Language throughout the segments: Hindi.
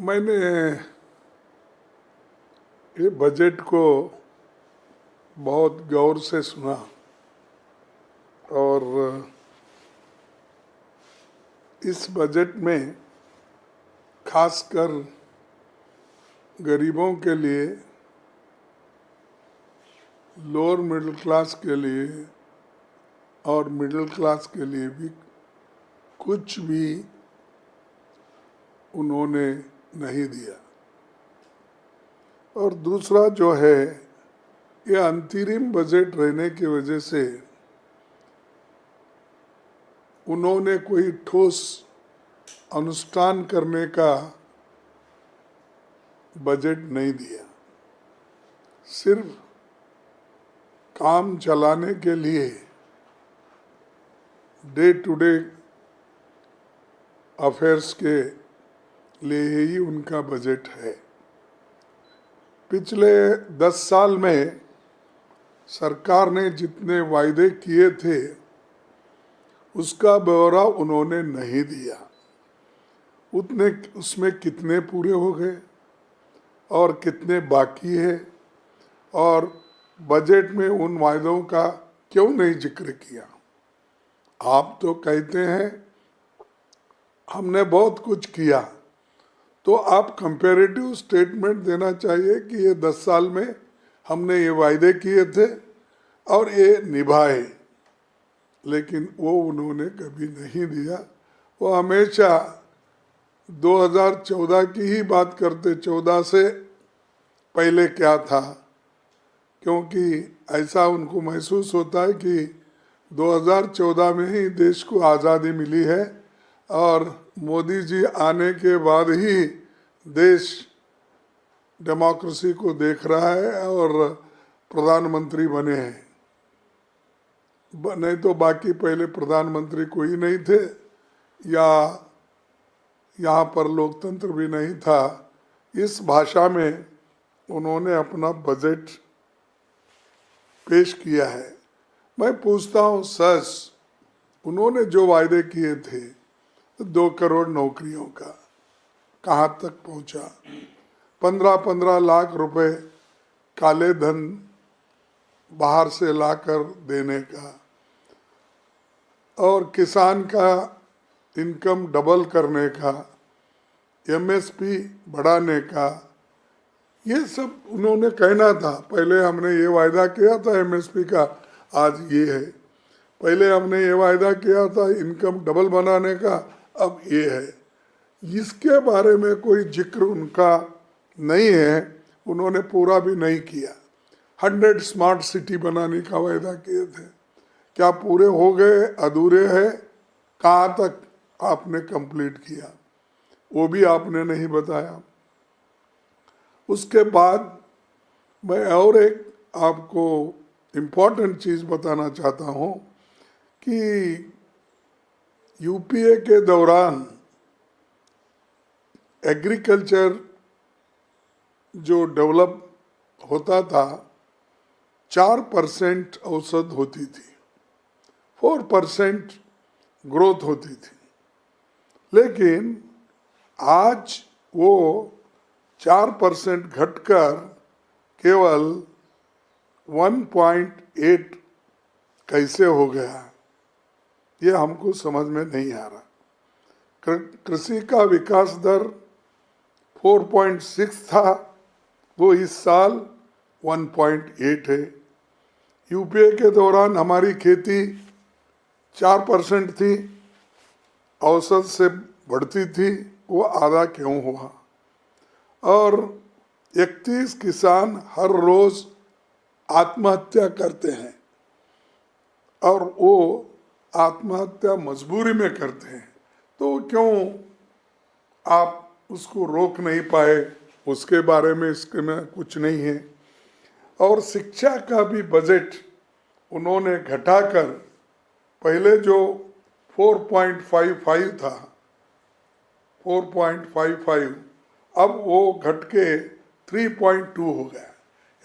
मैंने ये बजट को बहुत गौर से सुना और इस बजट में खासकर गरीबों के लिए, लोअर मिडिल क्लास के लिए और मिडिल क्लास के लिए भी कुछ भी उन्होंने नहीं दिया। और दूसरा जो है, ये अंतरिम बजट रहने की वजह से उन्होंने कोई ठोस अनुष्ठान करने का बजट नहीं दिया। सिर्फ काम चलाने के लिए डे टू डे अफेयर्स के लिए ही उनका बजट है। पिछले 10 साल में सरकार ने जितने वायदे किए थे उसका ब्यौरा उन्होंने नहीं दिया। उसमें कितने पूरे हो गए और कितने बाकी है, और बजट में उन वायदों का क्यों नहीं जिक्र किया। आप तो कहते हैं हमने बहुत कुछ किया, तो आप कंपैरेटिव स्टेटमेंट देना चाहिए कि ये 10 साल में हमने ये वायदे किए थे और ये निभाए, लेकिन वो उन्होंने कभी नहीं दिया। वो हमेशा 2014 की ही बात करते, 14 से पहले क्या था, क्योंकि ऐसा उनको महसूस होता है कि 2014 में ही देश को आज़ादी मिली है और मोदी जी आने के बाद ही देश डेमोक्रेसी को देख रहा है और प्रधानमंत्री बने हैं। नहीं तो बाकी पहले प्रधानमंत्री कोई नहीं थे या यहाँ पर लोकतंत्र भी नहीं था। इस भाषा में उन्होंने अपना बजट पेश किया है। मैं पूछता हूँ, सच उन्होंने जो वायदे किए थे 2 करोड़ नौकरियों का कहाँ तक पहुँचा? 15-15 लाख रुपए काले धन बाहर से लाकर देने का, और किसान का इनकम डबल करने का, एमएसपी बढ़ाने का, ये सब उन्होंने कहना था। पहले हमने ये वायदा किया था एमएसपी का, आज ये है। पहले हमने ये वायदा किया था इनकम डबल बनाने का, अब ये है। इसके बारे में कोई जिक्र उनका नहीं है, उन्होंने पूरा भी नहीं किया। 100 स्मार्ट सिटी बनाने का वायदा किए थे, क्या पूरे हो गए, अधूरे हैं? कहाँ तक आपने कंप्लीट किया, वो भी आपने नहीं बताया। उसके बाद मैं और एक आपको इम्पोर्टेंट चीज़ बताना चाहता हूँ कि यूपीए के दौरान एग्रीकल्चर जो डेवलप होता था 4% औसत होती थी, 4% ग्रोथ होती थी, लेकिन आज वो 4% घटकर केवल 1.8 कैसे हो गया, ये हमको समझ में नहीं आ रहा। कृषि का विकास दर 4.6 था, वो इस साल 1.8 है। यूपीए के दौरान हमारी खेती 4% थी, औसत से बढ़ती थी, वो आधा क्यों हुआ? और 31 किसान हर रोज आत्महत्या करते हैं, और वो आत्महत्या मजबूरी में करते हैं, तो क्यों आप उसको रोक नहीं पाए? उसके बारे में इसके में कुछ नहीं है। और शिक्षा का भी बजट उन्होंने घटाकर, पहले जो 4.55 था, 4.55, अब वो घट के 3.2 हो गया।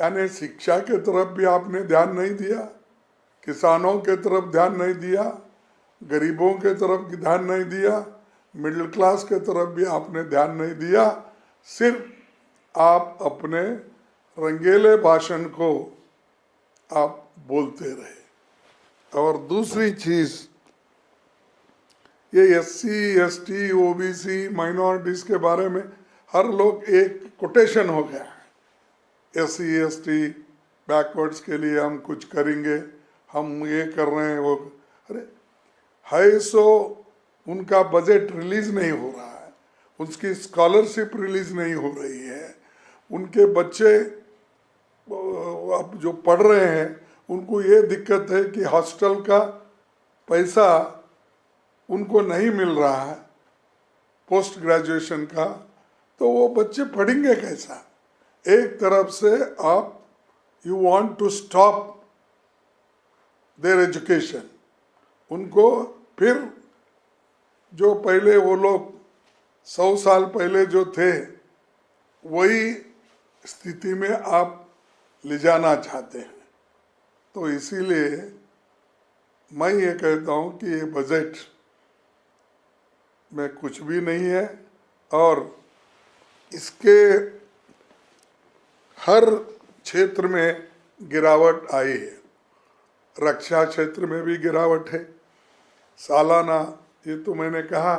यानी शिक्षा के तरफ भी आपने ध्यान नहीं दिया, किसानों के तरफ ध्यान नहीं दिया, गरीबों के तरफ ध्यान नहीं दिया, मिडिल क्लास के तरफ भी आपने ध्यान नहीं दिया। सिर्फ आप अपने रंगीले भाषण को आप बोलते रहे। और दूसरी चीज, ये SC ST OBC माइनॉरिटीज के बारे में हर लोग एक कोटेशन हो गया है। SC ST बैकवर्ड्स के लिए हम कुछ करेंगे, हम ये कर रहे हैं, वो अरे है सो उनका बजट रिलीज नहीं हो रहा है, उसकी स्कॉलरशिप रिलीज नहीं हो रही है, उनके बच्चे अब जो पढ़ रहे हैं उनको ये दिक्कत है कि हॉस्टल का पैसा उनको नहीं मिल रहा है पोस्ट ग्रेजुएशन का, तो वो बच्चे पढ़ेंगे कैसा? एक तरफ से आप you want to stop their education, उनको फिर जो पहले वो लोग 100 साल पहले जो थे वही स्थिति में आप ले जाना चाहते हैं। तो इसीलिए मैं ये कहता हूँ कि ये बजट में कुछ भी नहीं है और इसके हर क्षेत्र में गिरावट आई है। रक्षा क्षेत्र में भी गिरावट है। सालाना ये तो मैंने कहा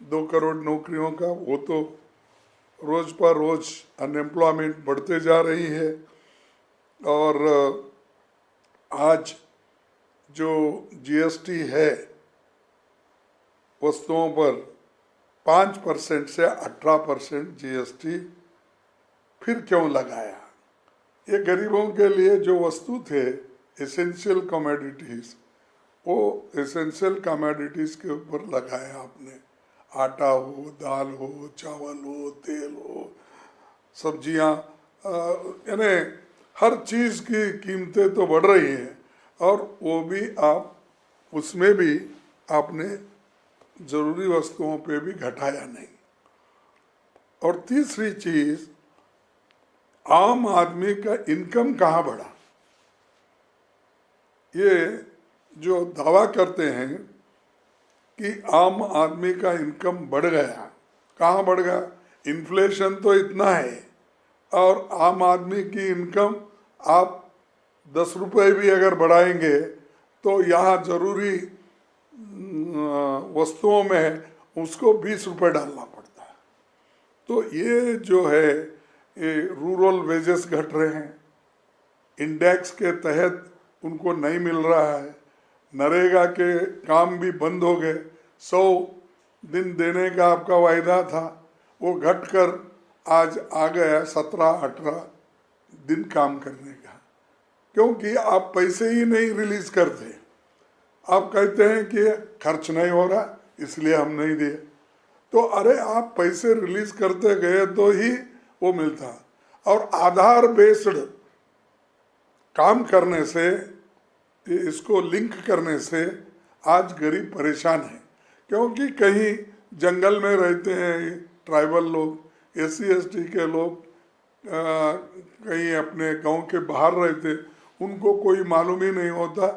2 करोड़ नौकरियों का, वो तो रोज पर रोज अनएम्प्लॉयमेंट बढ़ते जा रही है। और आज जो GST है वस्तुओं पर 5% से 18% GST फिर क्यों लगाया? ये गरीबों के लिए जो वस्तु थे एसेंशियल कमोडिटीज, वो एसेंशियल कमोडिटीज के ऊपर लगाया आपने। आटा हो, दाल हो, चावल हो, तेल हो, सब्जियां, यानी हर चीज़ की कीमतें तो बढ़ रही हैं और वो भी आप उसमें भी आपने ज़रूरी वस्तुओं पे भी घटाया नहीं। और तीसरी चीज़, आम आदमी का इनकम कहाँ बढ़ा? ये जो दावा करते हैं कि आम आदमी का इनकम बढ़ गया, कहाँ बढ़ गया? इन्फ्लेशन तो इतना है और आम आदमी की इनकम आप 10 रुपये भी अगर बढ़ाएंगे तो यहाँ जरूरी वस्तुओं में उसको 20 रुपये डालना पड़ता है। तो ये जो है, ये रूरल वेजेस घट रहे हैं, इंडेक्स के तहत उनको नहीं मिल रहा है, नरेगा के काम भी बंद हो गए। 100 दिन देने का आपका वायदा था, वो घटकर आज आ गया 17-18 दिन काम करने का, क्योंकि आप पैसे ही नहीं रिलीज करते। आप कहते हैं कि खर्च नहीं हो रहा इसलिए हम नहीं दिए। तो अरे आप पैसे रिलीज करते गए तो ही वो मिलता। और आधार बेस्ड काम करने से, इसको लिंक करने से आज गरीब परेशान है, क्योंकि कहीं जंगल में रहते हैं ट्राइबल लोग, SC ST के लोग, कहीं अपने गांव के बाहर रहते, उनको कोई मालूम ही नहीं होता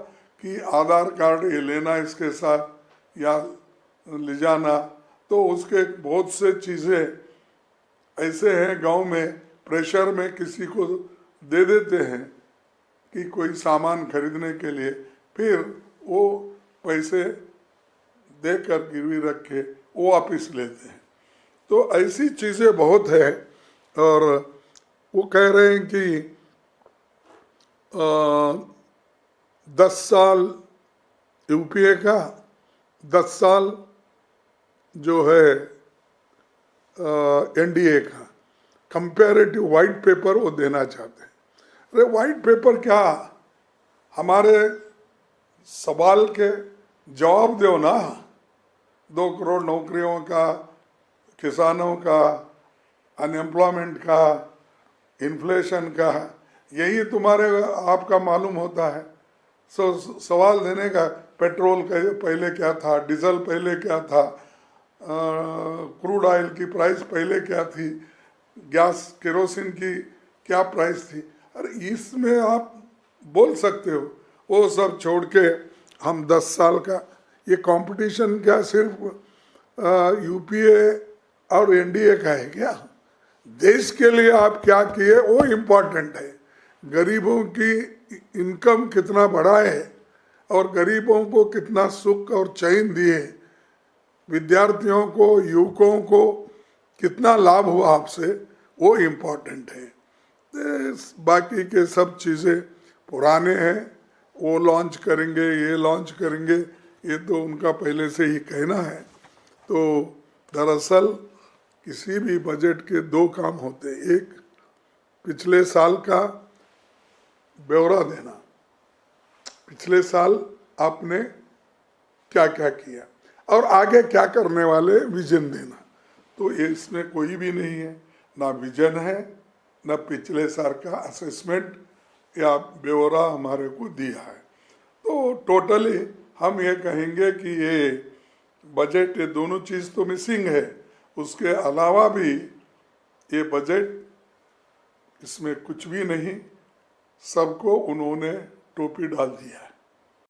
कि आधार कार्ड ये लेना इसके साथ या ले जाना। तो उसके बहुत से चीज़ें ऐसे हैं गांव में, प्रेशर में किसी को दे देते हैं कि कोई सामान खरीदने के लिए, फिर वो पैसे देकर गिरवी रख के वो वापिस लेते हैं। तो ऐसी चीज़ें बहुत है। और वो कह रहे हैं कि 10 साल UPA का, 10 साल जो है NDA का कंपैरेटिव वाइट पेपर वो देना चाहते हैं। अरे वाइट पेपर क्या, हमारे सवाल के जवाब दो ना। 2 करोड़ नौकरियों का, किसानों का, अनएम्प्लॉयमेंट का, इन्फ्लेशन का, यही तुम्हारे आपका मालूम होता है। सवाल देने का, पेट्रोल का पहले क्या था, डीजल पहले क्या था, क्रूड ऑयल की प्राइस पहले क्या थी, गैस केरोसिन की क्या प्राइस थी। अरे इसमें आप बोल सकते हो, वो सब छोड़ के हम 10 साल का, ये कंपटीशन क्या सिर्फ UPA और NDA का है क्या? देश के लिए आप क्या किए वो इम्पोर्टेंट है। गरीबों की इनकम कितना बढ़ा है और गरीबों को कितना सुख और चैन दिए, विद्यार्थियों को, युवकों को कितना लाभ हुआ आपसे, वो इम्पोर्टेंट है। बाकी के सब चीज़ें पुराने हैं, वो लॉन्च करेंगे, ये लॉन्च करेंगे, ये तो उनका पहले से ही कहना है। तो दरअसल किसी भी बजट के दो काम होते, एक पिछले साल का ब्यौरा देना, पिछले साल आपने क्या क्या किया और आगे क्या करने वाले विजन देना। तो ये इसमें कोई भी नहीं है, ना विजन है न पिछले साल का असेसमेंट या ब्यौरा हमारे को दिया है। तो टोटली हम ये कहेंगे कि ये बजट, ये दोनों चीज़ तो मिसिंग है, उसके अलावा भी ये बजट, इसमें कुछ भी नहीं, सबको उन्होंने टोपी डाल दिया है।